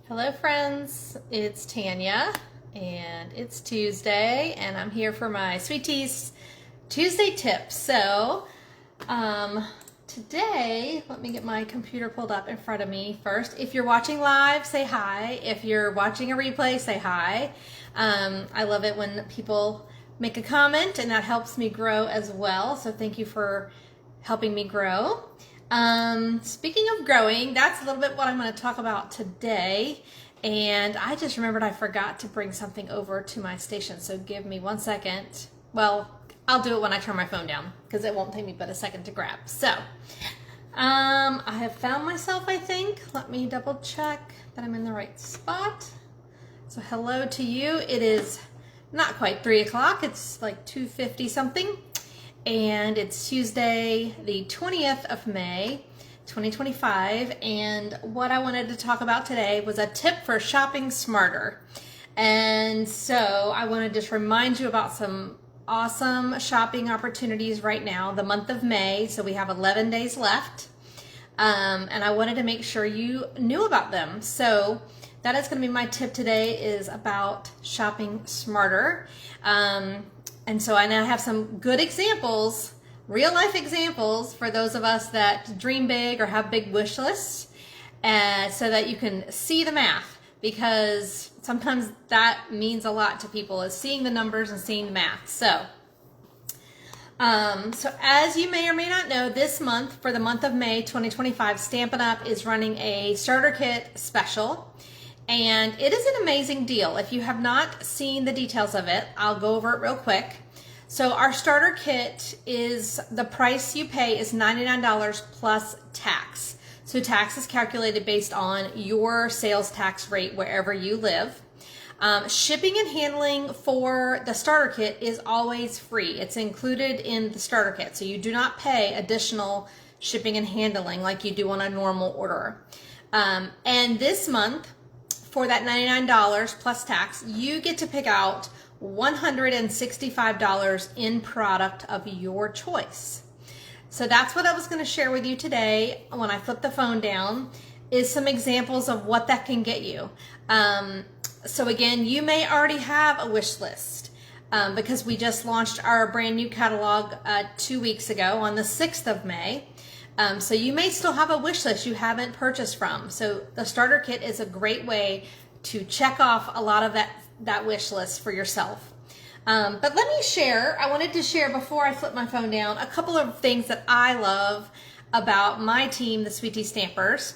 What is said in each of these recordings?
Hello friends, it's Tanya and it's Tuesday and I'm here for my Sweet Tea's Tuesday tips. Today, let me get my computer pulled up in front of me first. If you're watching live, say hi. If you're watching a replay, say hi. I love it when people make a comment and that helps me grow as well. So thank you for helping me grow. Speaking of growing, that's a little bit what I'm going to talk about today. And I just remembered I forgot to bring something over to my station. So give me 1 second. Well, I'll do it when I turn my phone down because it won't take me but a second to grab. I have found myself, I think. Let me double check that I'm in the right spot. So hello to you. It is not quite 3 o'clock. It's like 2:50 something. And it's Tuesday, the 20th of May, 2025. And what I wanted to talk about today was a tip for shopping smarter. And so I want to just remind you about some awesome shopping opportunities right now, the month of May. So we have 11 days left. And I wanted to make sure you knew about them. So that is going to be my tip today, is about shopping smarter. And so I now have some good examples, real life examples for those of us that dream big or have big wish lists, so that you can see the math, because sometimes that means a lot to people, is seeing the numbers and seeing the math. So as you may or may not know, this month, for the month of May 2025, Stampin' Up! Is running a starter kit special. And it is an amazing deal. If you have not seen the details of it, I'll go over it real quick. So our starter kit is, the price you pay is $99 plus tax. So tax is calculated based on your sales tax rate wherever you live. Shipping and handling for the starter kit is always free. It's included in the starter kit. So you do not pay additional shipping and handling like you do on a normal order. And this month, for that $99 plus tax, you get to pick out $165 in product of your choice. So that's what I was going to share with you today when I flip the phone down, is some examples of what that can get you. So again, you may already have a wish list, because we just launched our brand new catalog 2 weeks ago on the 6th of May. So you may still have a wish list you haven't purchased from. So the starter kit is a great way to check off a lot of that wish list for yourself. But let me share, I wanted to share before I flip my phone down, a couple of things that I love about my team, the Sweet Tea Stampers.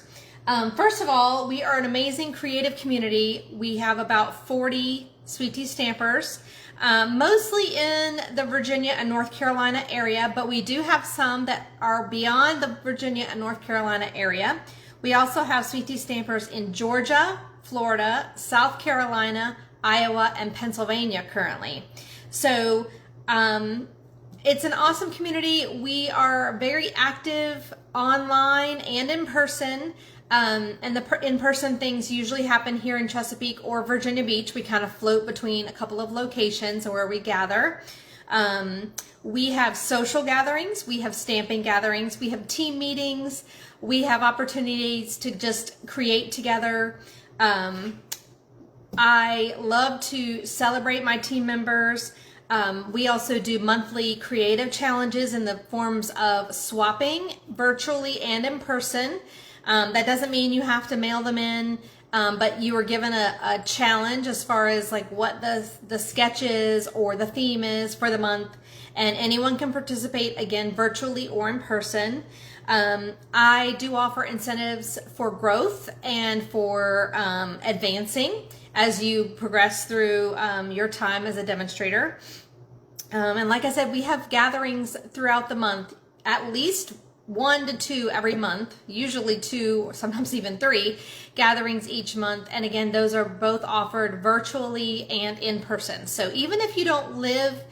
First of all, we are an amazing creative community. We have about 40 Sweet Tea Stampers. Mostly in the Virginia and North Carolina area, but we do have some that are beyond the Virginia and North Carolina area. We also have Sweet Tea Stampers in Georgia, Florida, South Carolina, Iowa, and Pennsylvania currently. So it's an awesome community. We are very active online and in person. And the in-person things usually happen here in Chesapeake or Virginia Beach. We kind of float between a couple of locations where we gather. We have social gatherings, we have stamping gatherings, we have team meetings, we have opportunities to just create together. I love to celebrate my team members. We also do monthly creative challenges in the forms of swapping virtually and in person. That doesn't mean you have to mail them in, but you are given a challenge as far as like what the sketch is or the theme is for the month, and anyone can participate, again, virtually or in person. I do offer incentives for growth and for advancing as you progress through your time as a demonstrator. And like I said, we have gatherings throughout the month, at least 1 to 2 every month, usually 2 or sometimes even 3 gatherings each month. And again, those are both offered virtually and in person. So even if you don't live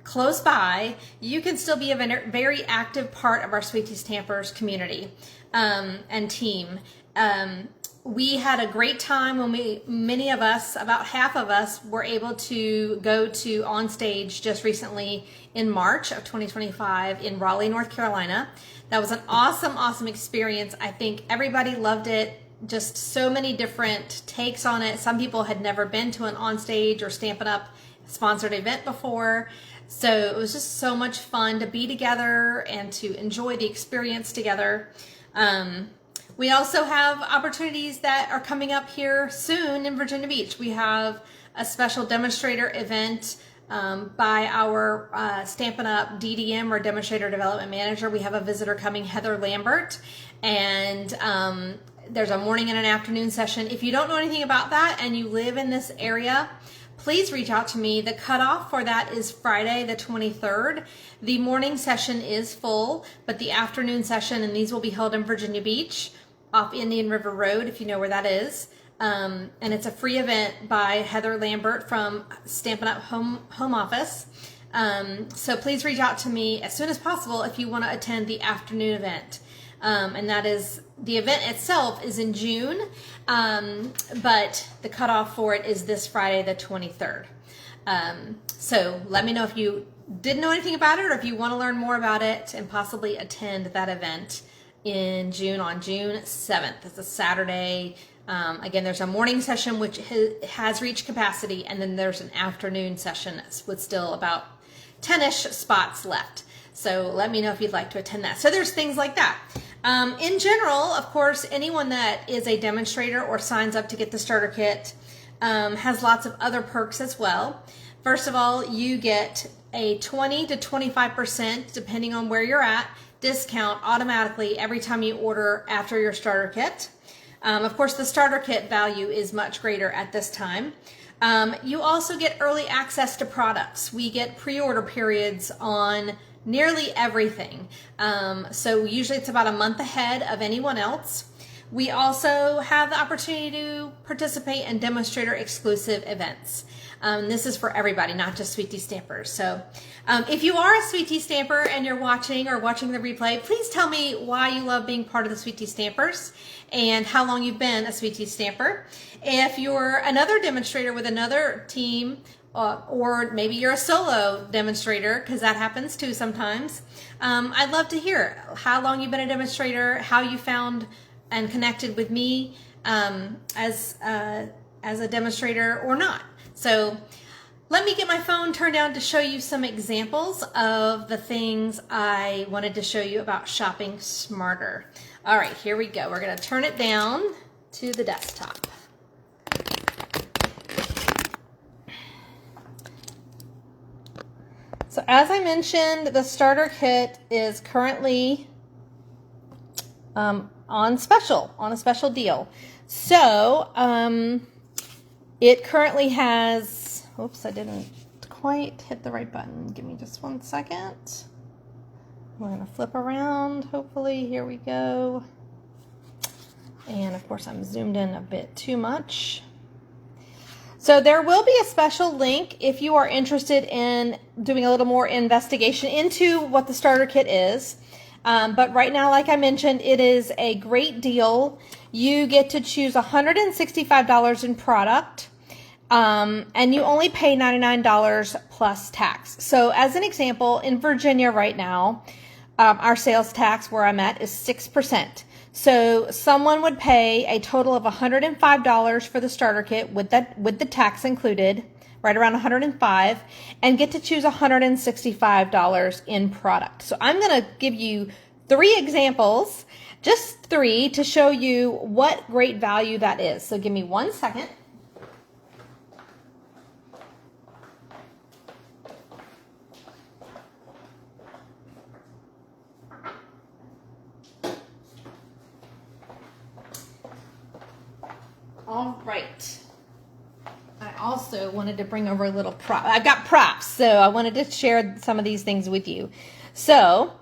close by, you can still be a very active part of our Sweet Tea Stampers community and team. We had a great time when many of us, about half of us, were able to go to On Stage just recently in March of 2025 in Raleigh, North Carolina. That was an awesome experience. I think everybody loved it. just so many different takes on it. Some people had never been to an onstage or Stampin' Up! Sponsored event before. So it was just so much fun to be together and to enjoy the experience together. We also have opportunities that are coming up here soon in Virginia Beach. We have a special demonstrator event by our Stampin' Up! DDM, or Demonstrator Development Manager. We have a visitor coming, Heather Lambert, and there's a morning and an afternoon session. If you don't know anything about that and you live in this area, please reach out to me. The cutoff for that is Friday the 23rd. The morning session is full, but the afternoon session, and these will be held in Virginia Beach off Indian River Road, if you know where that is. And it's a free event by Heather Lambert from Stampin' Up! Home Office. So please reach out to me as soon as possible if you want to attend the afternoon event. And that is, the event itself is in June, but the cutoff for it is this Friday the 23rd. So let me know if you didn't know anything about it, or if you want to learn more about it and possibly attend that event in June, on June 7th. It's a Saturday. Again, there's a morning session which has reached capacity, and then there's an afternoon session with still about 10-ish spots left. So let me know if you'd like to attend that. So there's things like that. In general, of course, anyone that is a demonstrator or signs up to get the starter kit has lots of other perks as well. First of all, you get a 20 to 25%, depending on where you're at, discount automatically every time you order after your starter kit. Of course, the starter kit value is much greater at this time. You also get early access to products. We get pre-order periods on nearly everything. So usually it's about a month ahead of anyone else. We also have the opportunity to participate in demonstrator exclusive events. This is for everybody, not just Sweet Tea Stampers. So if you are a Sweet Tea Stamper and you're watching the replay, please tell me why you love being part of the Sweet Tea Stampers and how long you've been a Sweet Tea Stamper. If you're another demonstrator with another team, or maybe you're a solo demonstrator, because that happens too sometimes, I'd love to hear how long you've been a demonstrator, how you found and connected with me as a demonstrator or not. So let me get my phone turned down to show you some examples of the things I wanted to show you about shopping smarter. All right, here we go. We're going to turn it down to the desktop. So as I mentioned, the starter kit is currently on a special deal. So it currently has, oops, I didn't quite hit the right button. Give me just 1 second. We're going to flip around, hopefully. Here we go. And of course, I'm zoomed in a bit too much. So there will be a special link if you are interested in doing a little more investigation into what the starter kit is. But right now, like I mentioned, it is a great deal. You get to choose $165 in product, and you only pay $99 plus tax. So as an example, in Virginia right now, our sales tax where I'm at is 6%. So someone would pay a total of $105 for the starter kit with the tax included, right around $105, and get to choose $165 in product. So I'm going to give you 3 examples, just 3, to show you what great value that is. So give me 1 second. All right. I also wanted to bring over a little prop. I've got props, so I wanted to share some of these things with you. So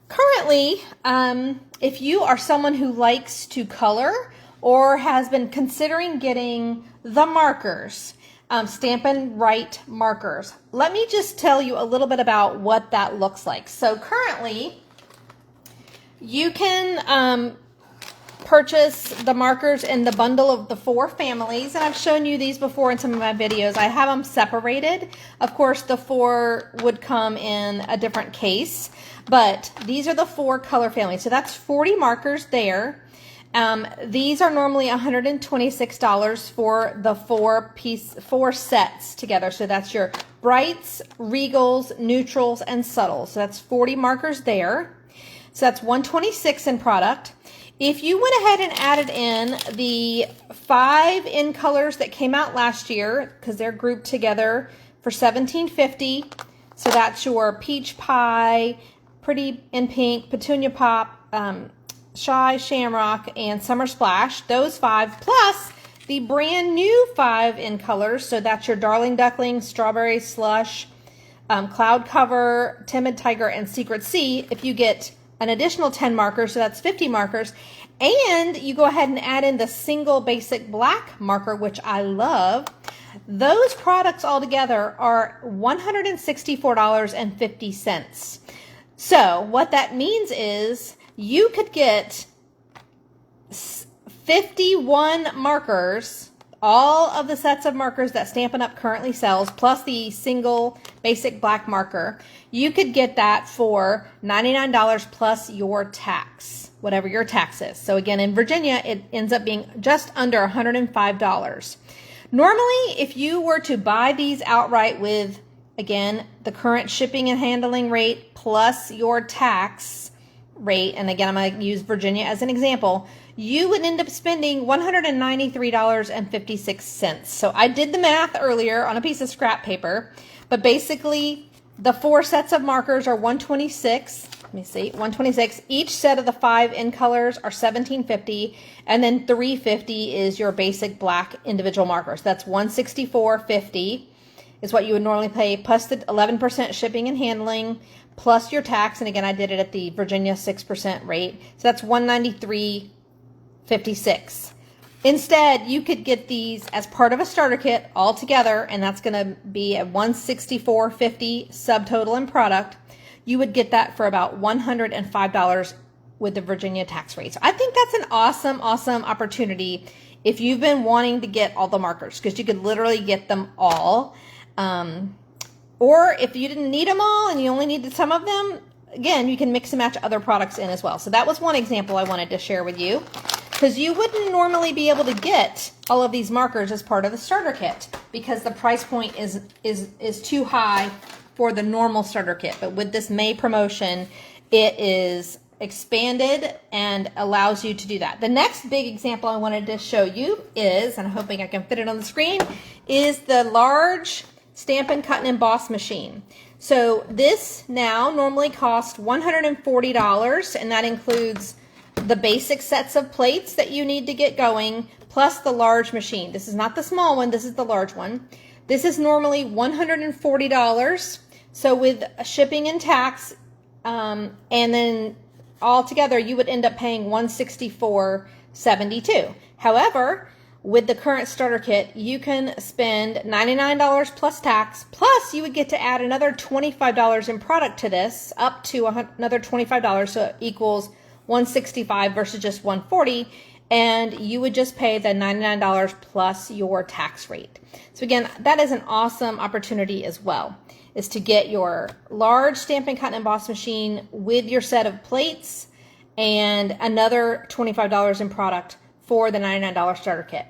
currently, if you are someone who likes to color or has been considering getting the markers, Stampin' Write markers, let me just tell you a little bit about what that looks like. So currently, you can purchase the markers in the bundle of the 4 families, and I've shown you these before in some of my videos. I have them separated. Of course, the 4 would come in a different case, but these are the 4 color families. So that's 40 markers there, These are normally $126 for the four sets together. So that's your brights, regals, neutrals, and subtles. So that's 40 markers there. So that's $126 in product. If you went ahead and added in the 5 in colors that came out last year, because they're grouped together for $17.50. So that's your peach pie, pretty in pink, petunia pop, shy shamrock, and summer splash. Those 5 plus the brand new 5 in colors. So that's your darling duckling, strawberry slush, cloud cover, timid tiger, and secret sea. If you get an additional 10 markers, so that's 50 markers, and you go ahead and add in the single basic black marker, which I love, those products all together are $164.50. So what that means is you could get 51 markers, all of the sets of markers that Stampin' Up! Currently sells, plus the single basic black marker. You could get that for $99 plus your tax, whatever your tax is. So again, in Virginia, it ends up being just under $105. Normally, if you were to buy these outright with, again, the current shipping and handling rate plus your tax rate, and again, I'm going to use Virginia as an example, you would end up spending $193.56. So I did the math earlier on a piece of scrap paper, but basically the 4 sets of markers are $126. Let me see, $126. Each set of the 5 in colors are $17.50, and then $3.50 is your basic black individual markers. That's $164.50 is what you would normally pay, plus the 11% shipping and handling, plus your tax. And again, I did it at the Virginia 6% rate. So that's $193.56. Instead, you could get these as part of a starter kit all together, and that's going to be a $164.50 subtotal in product. You would get that for about $105 with the Virginia tax rate. So I think that's an awesome, awesome opportunity if you've been wanting to get all the markers, because you could literally get them all. Or if you didn't need them all and you only needed some of them, again, you can mix and match other products in as well. So that was one example I wanted to share with you, because you wouldn't normally be able to get all of these markers as part of the starter kit because the price point is too high for the normal starter kit. But with this May promotion, it is expanded and allows you to do that. The next big example I wanted to show you is, and I'm hoping I can fit it on the screen, is the large Stampin' Cut and Emboss machine. So this now normally costs $140, and that includes the basic sets of plates that you need to get going, plus the large machine. This is not the small one, this is the large one. This is normally $140. So with shipping and tax, and then all together, you would end up paying $164.72. However, with the current starter kit, you can spend $99 plus tax, plus you would get to add another $25 in product to this, up to another $25, so it equals $165 versus just $140, and you would just pay the $99 plus your tax rate. So again, that is an awesome opportunity as well, is to get your large Stampin' Cut and Emboss machine with your set of plates and another $25 in product for the $99 starter kit.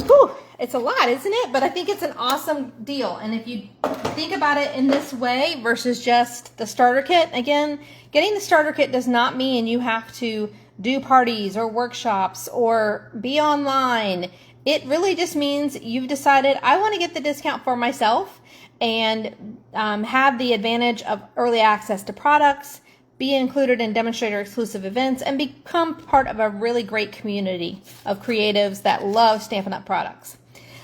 Whew, it's a lot, isn't it? But I think it's an awesome deal. And if you think about it in this way versus just the starter kit, again, getting the starter kit does not mean you have to do parties or workshops or be online. It really just means you've decided, I want to get the discount for myself and have the advantage of early access to products, be included in demonstrator exclusive events, and become part of a really great community of creatives that love Stampin' Up! Products.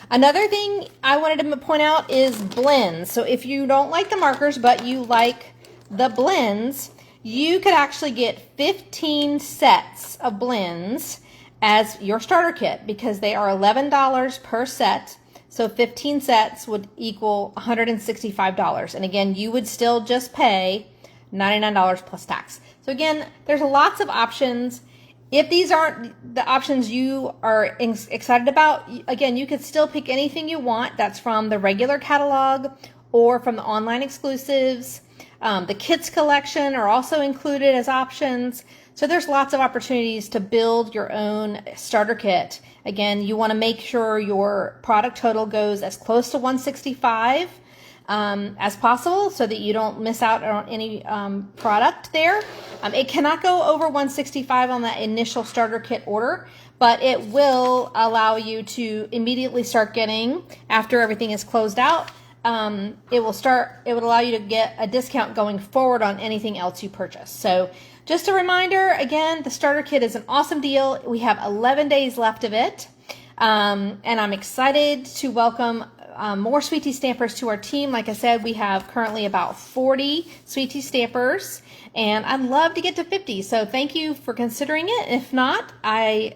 Another thing I wanted to point out is blends. So if you don't like the markers, but you like the blends, you could actually get 15 sets of blends as your starter kit, because they are $11 per set. So 15 sets would equal $165. And again, you would still just pay $99 plus tax. So again, there's lots of options. If these aren't the options you are excited about, again, you could still pick anything you want. That's from the regular catalog or from the online exclusives. The kits collection are also included as options. So there's lots of opportunities to build your own starter kit. Again, you want to make sure your product total goes as close to 165 as possible so that you don't miss out on any product there. It cannot go over 165 on that initial starter kit order, but it will allow you to immediately start getting, after everything is closed out, it would allow you to get a discount going forward on anything else you purchase. So just a reminder, again, the starter kit is an awesome deal. We have 11 days left of it. And I'm excited to welcome more Sweet Tea Stampers to our team. Like I said, we have currently about 40 Sweet Tea Stampers, and I'd love to get to 50. So thank you for considering it. If not, I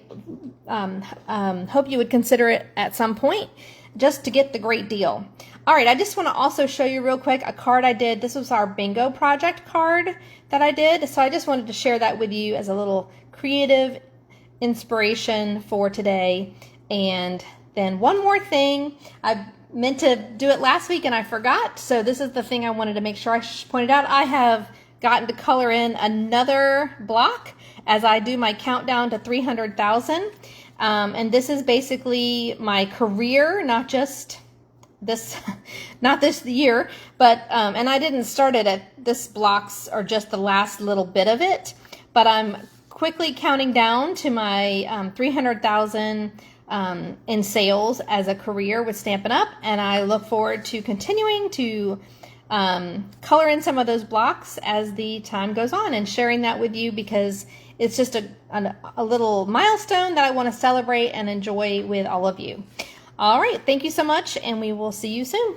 hope you would consider it at some point just to get the great deal. All right, I just want to also show you real quick a card I did. This was our bingo project card that I did. So I just wanted to share that with you as a little creative inspiration for today. And then one more thing, I meant to do it last week and I forgot. So this is the thing I wanted to make sure I pointed out. I have gotten to color in another block as I do my countdown to 300,000. And this is basically my career, not just this, not this year, but, and I didn't start it at this blocks or just the last little bit of it, but I'm quickly counting down to my 300,000 in sales as a career with Stampin' Up! And I look forward to continuing to color in some of those blocks as the time goes on and sharing that with you, because it's just a little milestone that I want to celebrate and enjoy with all of you. All right, thank you so much, and we will see you soon.